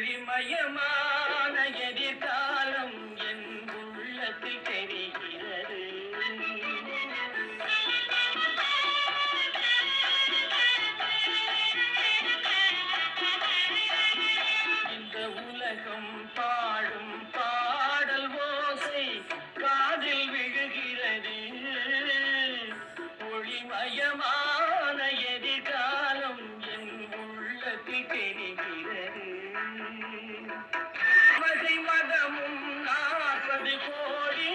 ஒளிமயமான எதிர்காலம் என் உள்ளத்தில் தெரிகிறது. இந்த உலகம் பாடும் பாடல் ஓசை காதில் விழுகிறது. ஒளிமயமான எதிர்காலம் என் உள்ளத்தில் தெரிகிறது. மதமும் 40 கோடி